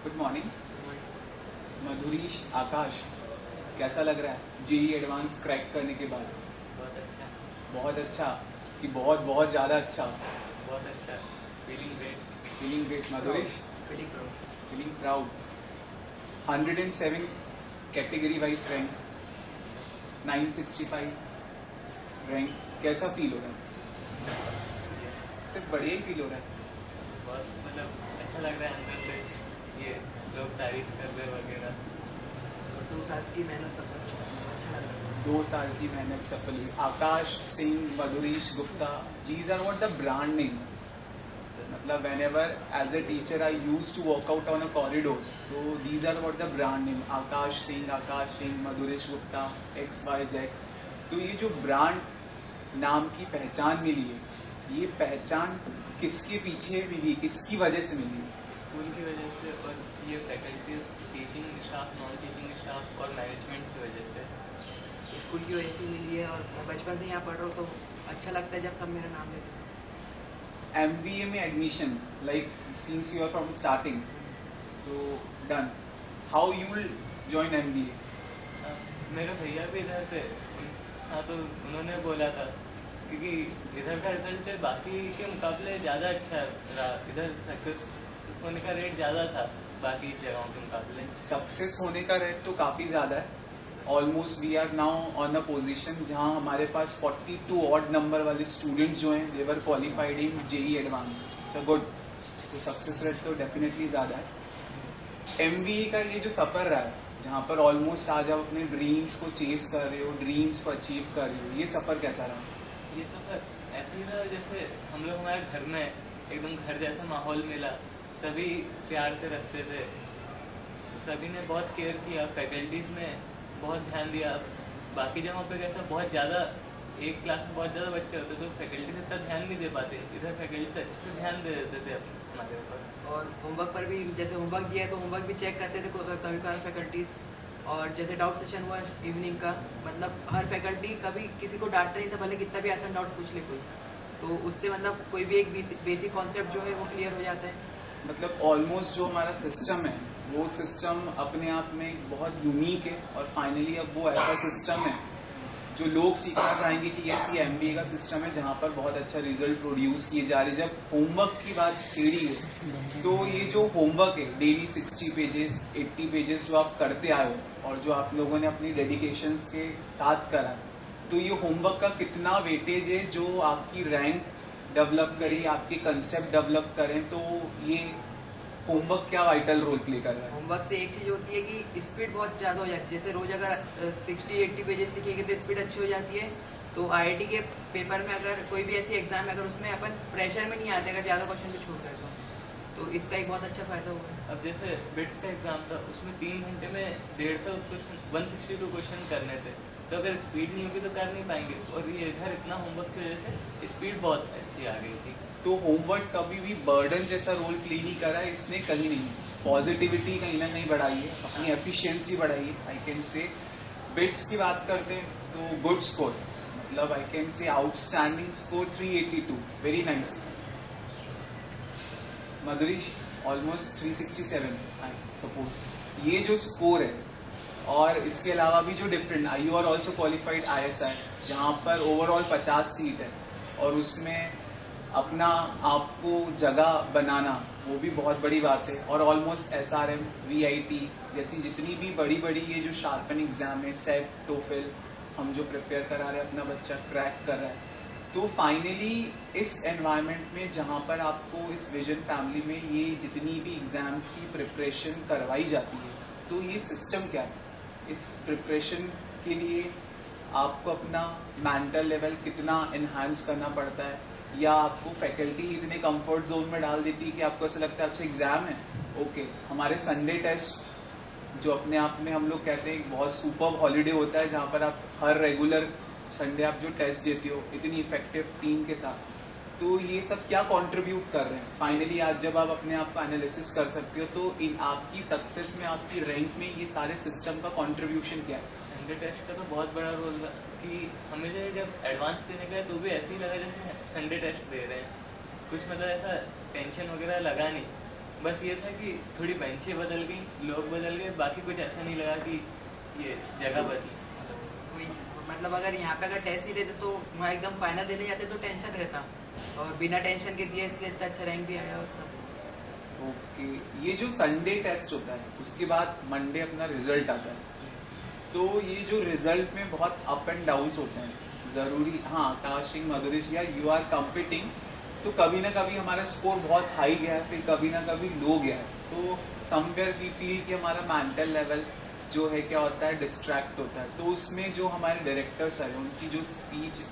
Good morning मधुरीश, आकाश, कैसा लग रहा है जेई एडवांस क्रैक करने के बाद? बहुत अच्छा कि बहुत बहुत ज्यादा अच्छा? बहुत अच्छा, feeling great. Madhurish? Feeling proud. 107 category wise rank, 965 rank, कैसा फील हो रहा है? सिर्फ बढ़िया ही फील हो रहा है? बहुत मतलब अच्छा लग रहा है अंदर से, ये लोग तारीफ कर रहे वगैरह। 2 साल की मेहनत सफल, अच्छा लग रहा है। 2 साल की मेहनत सफल हुई। Akash Singh, मधुरीश Gupta, these are not the brand name. मतलब whenever as a teacher I used to walk out on a corridor, so these are what the brand name. Akash Singh, मधुरीश Gupta, XYZ. तो ये जो ब्रांड नाम की पहचान मिली है, ये पहचान किसके पीछे मिली, किसकी वजह से मिली? स्कूल की वजह से, और ये faculties, teaching staff, non teaching staff और मैनेजमेंट की वजह से। स्कूल की वजह से मिली है और मैं बचपन से यहाँ पढ़ रहा हूँ तो अच्छा लगता है जब सब मेरा नाम लेते हैं। MBA में admission, like since you are from starting, so done. How you will join MBA? मेरे भैया भी इधर थे, हाँ, तो उन्होंने बोला था क्योंकि इधर का रिजल्ट बाकी के मुकाबले ज़्यादा अच्छा रहा, इधर सक्सेस होने का रेट ज़्यादा था बाकी जगहों के मुकाबले। सक्सेस होने का रेट तो काफी ज्यादा है। Almost we are now on a position जहां हमारे पास 42 ऑड नंबर वाले स्टूडेंट्स जो हैं, they were qualified in JEE advance. So good, तो सक्सेस रेट तो डेफिनेटली ज्यादा है। MBA का ये जो सफर रहा है, जहां पर ऑलमोस्ट आज आप अपने ड्रीम्स को चेस कर रहे हो, ड्रीम्स को अचीव कर रहे हो, ये सफर कैसा रहा? ये सफर ऐसे ही रहा जैसे हम लोग हमारे घर में एकदम घर जैसा माहौल मिला, सभी प्यार से रखते थे, सभी ने बहुत केयर किया, फैकल्टीज ने बहुत ध्यान दिया। बाकी जगहों पे कैसा बहुत ज़्यादा, एक क्लास में बहुत ज़्यादा बच्चे होते तो फैकल्टी से इतना ध्यान नहीं दे पाते, इधर फैकल्टी से अच्छे से ध्यान दे देते थे हमारे ऊपर। और होमवर्क पर भी जैसे होमवर्क दिया है तो होमवर्क भी चेक करते थे कभी कभार फैकल्टीज। और जैसे डाउट सेशन हुआ इवनिंग का, मतलब हर फैकल्टी कभी किसी को डांटता नहीं था, भले कितना भी आसान डाउट पूछ ले कोई, तो उससे मतलब कोई भी एक बेसिक कॉन्सेप्ट जो है वो क्लियर हो जाता है। मतलब ऑलमोस्ट जो हमारा सिस्टम है, वो सिस्टम अपने आप में बहुत यूनिक है, और फाइनली अब वो ऐसा सिस्टम है जो लोग सीखना चाहेंगे कि यस, ये MBA का सिस्टम है जहाँ पर बहुत अच्छा रिजल्ट प्रोड्यूस किए जा रहे हैं। जब होमवर्क की बात छेड़ी है, तो ये जो होमवर्क है डेली 60 पेजेस 80 पेजेस जो आप करते आए हो, और जो आप लोगों ने अपनी डेडिकेशन के साथ करा, तो ये होमवर्क का कितना वेटेज है जो आपकी रैंक डेवलप करी, आपके कंसेप्ट डेवलप करें, तो ये होमवर्क क्या वाइटल रोल प्ले कर रहा है? होमवर्क से एक चीज होती है कि स्पीड बहुत ज्यादा हो जाती है। जैसे रोज अगर 60-80 पेजेस लिखेंगे तो स्पीड अच्छी हो जाती है। तो IIT के पेपर में अगर कोई भी ऐसी एग्जाम है, अगर उसमें अपन प्रेशर में नहीं आते, अगर ज्यादा क्वेश्चन भी छूट गए तो इसका एक बहुत अच्छा फायदा हुआ है। अब जैसे बिट्स का एग्जाम था, उसमें 3 घंटे में 150 क्वेश्चन, 162 क्वेश्चन करने थे, तो अगर स्पीड नहीं होगी तो कर नहीं पाएंगे, और ये इधर इतना होमवर्क की वजह से स्पीड बहुत अच्छी आ गई थी। तो होमवर्क कभी भी बर्डन जैसा रोल प्ले नहीं करा है इसने, कहीं नहीं। पॉजिटिविटी कहीं ना कहीं बढ़ाई है, अपनी एफिशिएंसी बढ़ाई है। आई कैन से बिट्स की बात करते हैं तो गुड स्कोर, मतलब I can say outstanding score 382, very nice. Madhurish almost 367 I suppose. ये जो स्कोर है, और इसके अलावा भी जो different, you are also qualified ISI, जहाँ पर ओवरऑल 50 सीट है, और उसमें अपना आपको जगह बनाना वो भी बहुत बड़ी बात है। और ऑलमोस्ट SRM, VIT जैसी जितनी भी बड़ी बड़ी ये जो शार्पन एग्जाम है, सेट, टोफिल, हम जो प्रिपेयर करा रहे हैं, अपना बच्चा क्रैक कर रहा है, तो फाइनली इस एनवायरनमेंट में जहाँ पर आपको इस विजन फैमिली में ये जितनी भी एग्जाम्स की प्रिपरेशन करवाई जाती है, तो ये सिस्टम क्या है? इस प्रिपरेशन के लिए आपको अपना मेंटल लेवल कितना एनहांस करना पड़ता है, या आपको फैकल्टी इतने कंफर्ट जोन में डाल देती है कि आपको ऐसा लगता है अच्छा एग्जाम है, ओके। हमारे संडे टेस्ट जो अपने आप में हम लोग कहते हैं बहुत सुपर हॉलीडे होता है, जहाँ पर आप हर रेगुलर संडे आप जो टेस्ट देते हो इतनी इफेक्टिव टीम के साथ, तो ये सब क्या कंट्रीब्यूट कर रहे हैं? फाइनली आज जब आप अपने आप का एनालिसिस कर सकते हो, तो इन आपकी सक्सेस में, आपकी रैंक में ये सारे सिस्टम का कंट्रीब्यूशन क्या है? संडे टेस्ट का तो बहुत बड़ा रोल था कि हमें जब एडवांस देने गए तो भी ऐसे ही लगा जैसे संडे टेस्ट दे रहे हैं, कुछ मतलब ऐसा टेंशन वगैरह लगा नहीं। बस ये था कि थोड़ी बेंचें बदल गई, लोग बदल गए, बाकी कुछ ऐसा नहीं लगा कि ये जगह बदली। कोई मतलब अगर यहाँ पे अगर टेस्ट ही देते तो वहाँ एकदम फाइनल देने जाते तो टेंशन रहता, और बिना टेंशन के दिए इसलिए इतना अच्छा रैंक भी आया और सब। ओके, ये जो संडे टेस्ट होता है उसके बाद मंडे अपना रिजल्ट आता है, तो ये जो रिजल्ट में बहुत अप एंड डाउन होते हैं, जरूरी हाँ आकाश सिंह मधुरेश या यू आर कम्पिटिंग, तो कभी ना कभी हमारा स्कोर बहुत हाई गया है, फिर कभी ना कभी लो गया है, तो समवेयर वी फील कि हमारा मेंटल लेवल जो है क्या होता है, डिस्ट्रैक्ट होता है। तो उसमें जो हमारे डायरेक्टर्स हैं उनकी जो स्पीच,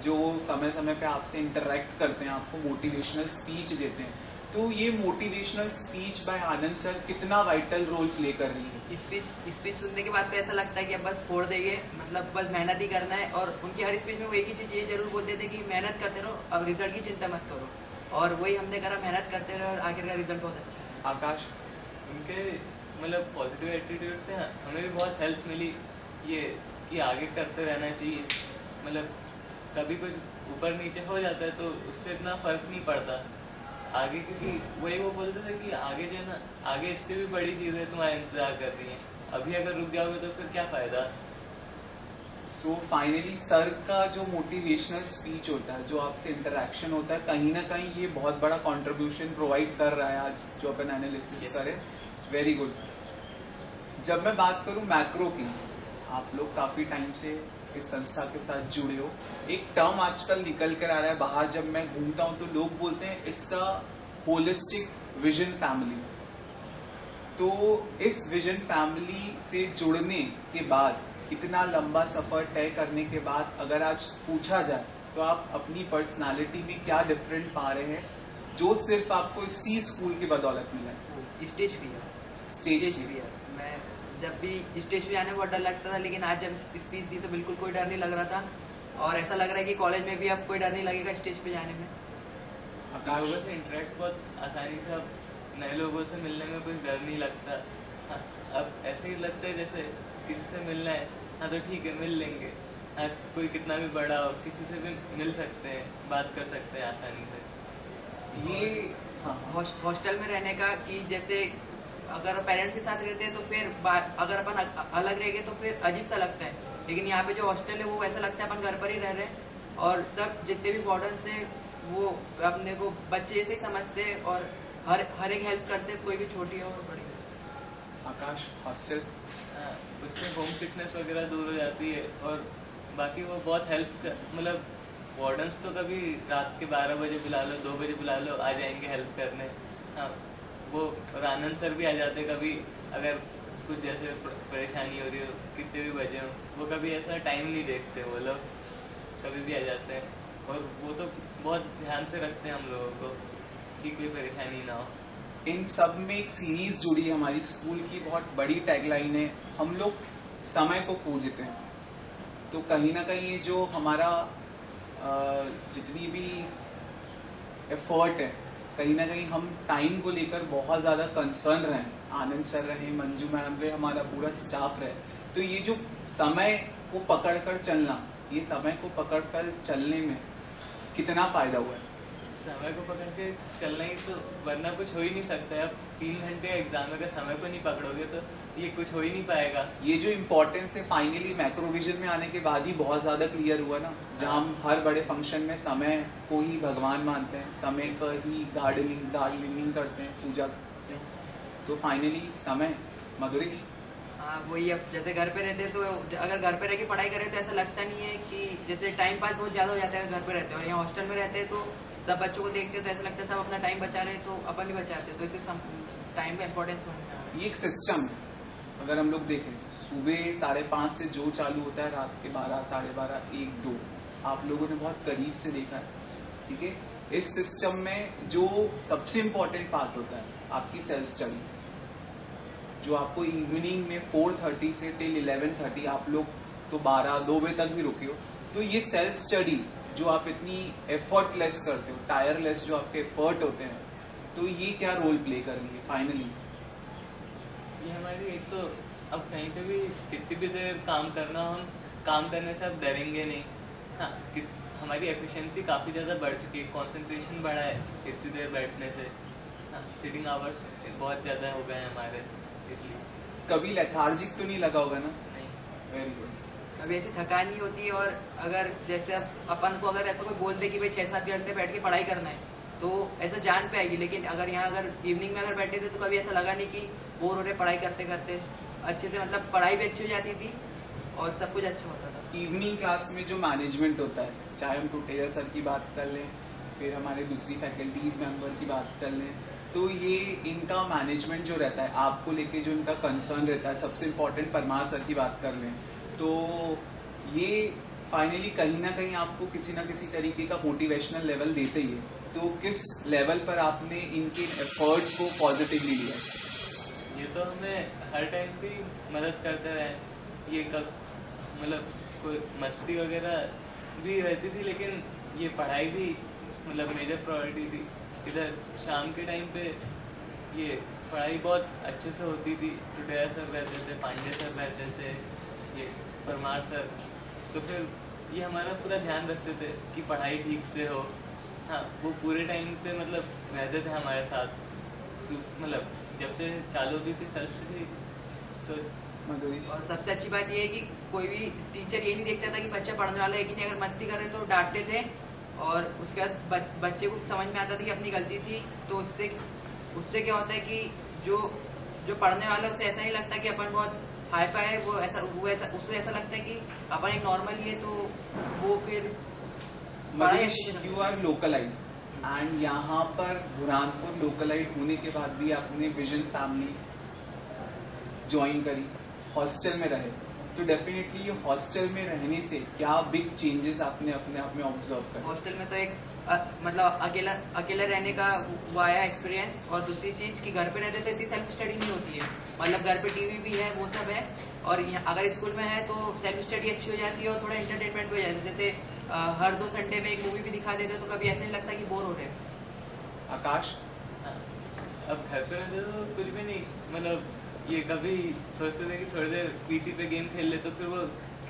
जो समय समय पे आपसे इंटरेक्ट करते हैं, आपको मोटिवेशनल स्पीच देते हैं, तो ये मोटिवेशनल स्पीच बाय आनंद सर कितना वाइटल रोल प्ले कर रही है? स्पीच सुनने के बाद तो ऐसा लगता है कि अब बस छोड़ देंगे, मतलब बस मेहनत ही करना है। और उनकी हर स्पीच में वो एक ही चीज ये जरूर बोलते थे कि मेहनत करते रहो, अब रिजल्ट की चिंता मत करो, और वही हमने करा, मेहनत करते रहे और आखिरकार रिजल्ट बहुत अच्छा है। आकाश, उनके मतलब पॉजिटिव एटीट्यूड से हमें भी बहुत हेल्प मिली, ये कि आगे करते रहना चाहिए। मतलब कभी कुछ ऊपर नीचे हो जाता है तो उससे इतना फर्क नहीं पड़ता आगे, क्योंकि वही वो बोलते थे कि आगे जो है ना, आगे इससे भी बड़ी चीजें तुम्हारा इंतजार कर रही हैं, अभी अगर रुक जाओगे तो फिर क्या फायदा। सो फाइनली सर का जो मोटिवेशनल स्पीच होता है, जो आपसे इंटरेक्शन होता है, कहीं ना कहीं ये बहुत बड़ा कंट्रीब्यूशन प्रोवाइड कर रहा है आज जो अपन एनालिसिस करें। Very good. जब मैं बात करूं मैक्रो की, आप लोग काफी टाइम से इस संस्था के साथ जुड़े हो, एक टर्म आजकल निकल कर आ रहा है बाहर, जब मैं घूमता हूं तो लोग बोलते हैं it's a holistic vision family. तो इस विजन फैमिली से जुड़ने के बाद, इतना लंबा सफर तय करने के बाद, अगर आज पूछा जाए तो आप अपनी पर्सनालिटी में क्या डिफरेंट पा रहे हैं जो सिर्फ आपको इसी स्कूल की बदौलत मिला है? Stage fear. स्टेज फियर, मैं जब भी स्टेज पे जाने में बहुत डर लगता था, लेकिन आज जब स्पीच दी तो बिल्कुल कोई डर नहीं लग रहा था, और ऐसा लग रहा है कि कॉलेज में भी अब कोई डर नहीं लगेगा स्टेज पे जाने में। लोगों से इंटरेक्ट बहुत आसानी से, अब नए लोगों से मिलने में कुछ डर नहीं लगता। हाँ, अब ऐसे ही लगता है जैसे किसी से मिलना है, हाँ तो ठीक है मिल लेंगे, हाँ कोई कितना भी बड़ा हो किसी से भी मिल सकते हैं, बात कर सकते हैं आसानी से। ये हाँ, हॉस्टल में रहने का कि जैसे अगर पेरेंट्स के साथ रहते हैं तो फिर अगर अपन अलग रहेंगे तो फिर अजीब सा लगता है, लेकिन यहाँ पे जो हॉस्टल है वो वैसा लगता है अपन घर पर ही रह रहे हैं, और सब जितने भी वार्डन्स हैं वो अपने को बच्चे जैसे ही समझते हैं और हर एक हेल्प करते हैं, कोई भी छोटी हो बड़ी। आकाश, हॉस्टल उससे होम सिकनेस वगैरह दूर हो जाती है, और बाकी वो बहुत हेल्प मतलब वार्डन्स तो कभी रात के 12 बजे बुला लो, 2 बजे बुला लो, आ जाएंगे हेल्प करने। हाँ वो, और आनंद सर भी आ जाते कभी, अगर कुछ जैसे परेशानी हो रही हो, कितने भी बजे हो, वो कभी ऐसा टाइम नहीं देखते, वो लोग कभी भी आ जाते हैं, और वो तो बहुत ध्यान से रखते हैं हम लोगों को कि कोई परेशानी ना हो। इन सब में एक सीरीज जुड़ी है हमारी स्कूल की, बहुत बड़ी टैगलाइन है, हम लोग समय को खोजते हैं। तो कहीं ना कहीं ये जो हमारा जितनी भी एफर्ट है, कहीं ना कहीं हम टाइम को लेकर बहुत ज्यादा कंसर्न रहे, आनंद सर रहे, मंजू मैम रहे, हमारा पूरा स्टाफ रहे, तो ये जो समय को पकड़कर चलना, ये समय को पकड़कर चलने में कितना फायदा हुआ है? समय को पकड़ के चलना ही तो, वरना कुछ हो ही नहीं सकता है। अब 3 घंटे एग्जाम में समय को नहीं पकड़ोगे तो ये कुछ हो ही नहीं पाएगा। ये जो इम्पोर्टेंस है फाइनली मैक्रोविजन में आने के बाद ही बहुत ज्यादा क्लियर हुआ ना, जहाँ हम हर बड़े फंक्शन में समय को ही भगवान मानते हैं, समय का ही गार्डनिंग करते हैं, पूजा करते हैं, तो फाइनली समय। मधुरेश, हाँ वही, अब जैसे घर पे रहते हैं तो अगर घर पे रह के पढ़ाई करें तो ऐसा लगता नहीं है कि जैसे टाइम पास बहुत ज्यादा हो जाता है घर पे रहते हैं, और यहाँ हॉस्टल में रहते हैं तो सब बच्चों को देखते हैं तो ऐसा लगता है सब अपना टाइम बचा रहे हैं तो अपन ही बचाते हैं, तो इससे टाइम का इम्पोर्टेंस समझ में आ रहा है। ये एक सिस्टम है, अगर हम लोग देखें सुबह 5:30 से जो चालू होता है रात के 12, 12:30, 1, 2, आप लोगों ने बहुत करीब से देखा है, ठीक है। इस सिस्टम में जो सबसे इम्पोर्टेंट पार्ट होता है आपकी सेल्फ स्टडी, जो आपको इवनिंग में 4:30 से टिल 11:30, आप लोग तो 12, 2 बजे तक भी रुके हो, तो ये सेल्फ स्टडी जो आप इतनी एफर्टलेस करते हो, टायरलेस जो आपके एफर्ट होते हैं, तो ये क्या रोल प्ले कर रही है फाइनली? ये हमारी एक तो, अब कहीं पे भी कितनी भी देर काम करना, हम काम करने से अब डरेंगे नहीं। हाँ हमारी एफिशिएंसी काफी ज्यादा बढ़ चुकी है, कंसंट्रेशन बढ़ा है इतनी देर बैठने से। हाँ, सीटिंग आवर्स बहुत ज़्यादा हो गए हैं हमारे, इसलिए कभी लेथार्जिक तो नहीं लगा होगा ना? नहीं। Very good. कभी ऐसी थकान नहीं होती है। और अगर जैसे अब अपन को अगर ऐसा कोई बोल दे कि भाई 6-7 घंटे बैठ के पढ़ाई करना है तो ऐसा जान पे आएगी, लेकिन अगर यहाँ अगर इवनिंग में अगर बैठे थे तो कभी ऐसा लगा नहीं कि बोर हो रहे पढ़ाई करते करते। अच्छे से मतलब पढ़ाई भी अच्छी हो जाती थी और सब कुछ अच्छा होता था। इवनिंग क्लास में जो मैनेजमेंट होता है, चाहे हम टुटेजा सर की बात कर लें, फिर हमारे दूसरी फैकल्टीज मेंबर की बात कर लें, तो ये इनका मैनेजमेंट जो रहता है, आपको लेके जो इनका कंसर्न रहता है, सबसे इम्पोर्टेंट परमार सर की बात कर लें, तो ये फाइनली कहीं ना कहीं आपको किसी ना किसी तरीके का मोटिवेशनल लेवल देते ही है। तो किस लेवल पर आपने इनके एफर्ट को पॉजिटिवली लिया? ये तो हमें हर टाइम भी मदद करते रहे। ये कब मतलब कोई मस्ती वगैरह भी रहती थी, लेकिन ये पढ़ाई भी मतलब मेजर प्रायोरिटी थी। इधर शाम के टाइम पे ये पढ़ाई बहुत अच्छे से होती थी। टुटेजा सर रहते थे, पांडे सर रहते थे, ये परमार सर, तो फिर ये हमारा पूरा ध्यान रखते थे कि पढ़ाई ठीक से हो। हाँ, वो पूरे टाइम पे मतलब रहते थे हमारे साथ। मतलब जब से चालू होती थी सेल्फ स्टडी तो मधुरीश? और सबसे अच्छी बात ये है कि कोई भी टीचर ये नहीं देखता था कि बच्चा पढ़ने वाला है कि नहीं। अगर मस्ती कर रहे तो डांटते थे और उसके बाद बच्चे को समझ में आता था कि अपनी गलती थी। तो उससे क्या होता है कि जो पढ़ने वाला है उसे ऐसा नहीं लगता कि अपन बहुत हाई फाई है, उसे ऐसा लगता है कि अपन एक नॉर्मल ही है। तो वो फिर मधुरीश, यू आर लोकलाइट एंड यहाँ पर बुरहानपुर लोकलाइट होने के बाद भी आपने विजन फैमिली ज्वाइन करी, हॉस्टल में रहे, तो डेफिनेटली ये हॉस्टल में रहने से क्या बिग चेंजेस आपने अपने आप में ऑब्जर्व करे? हॉस्टल में तो एक मतलब अकेला रहने का वो आया एक्सपीरियंस। और दूसरी चीज कि घर पे रहते तो इतनी सेल्फ स्टडी नहीं होती है। मतलब घर पे टीवी भी है, वो सब है। और अगर स्कूल में है तो सेल्फ स्टडी अच्छी हो जाती है और थोड़ा एंटरटेनमेंट भी हो जाता है। जैसे हर 2 संडे में एक मूवी भी दिखा देते तो कभी ऐसा नहीं लगता कि बोर हो रहे। आकाश? हाँ, अब घर पे रहते तो कुछ भी नहीं, मतलब ये कभी सोचते थे कि थोड़ी देर पीसी पे गेम खेल ले, तो फिर वो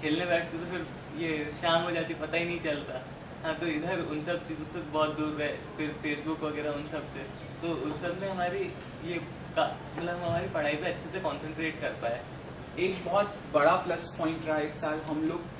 खेलने बैठते तो फिर ये शाम हो जाती, पता ही नहीं चलता। हाँ, तो इधर उन सब चीज़ों से बहुत दूर गए, फिर फेसबुक वगैरह उन सब से, तो उस सब में हमारी ये मतलब हमारी पढ़ाई पे अच्छे से कंसंट्रेट कर पाए। एक बहुत बड़ा प्लस पॉइंट रहा इस साल, हम लोग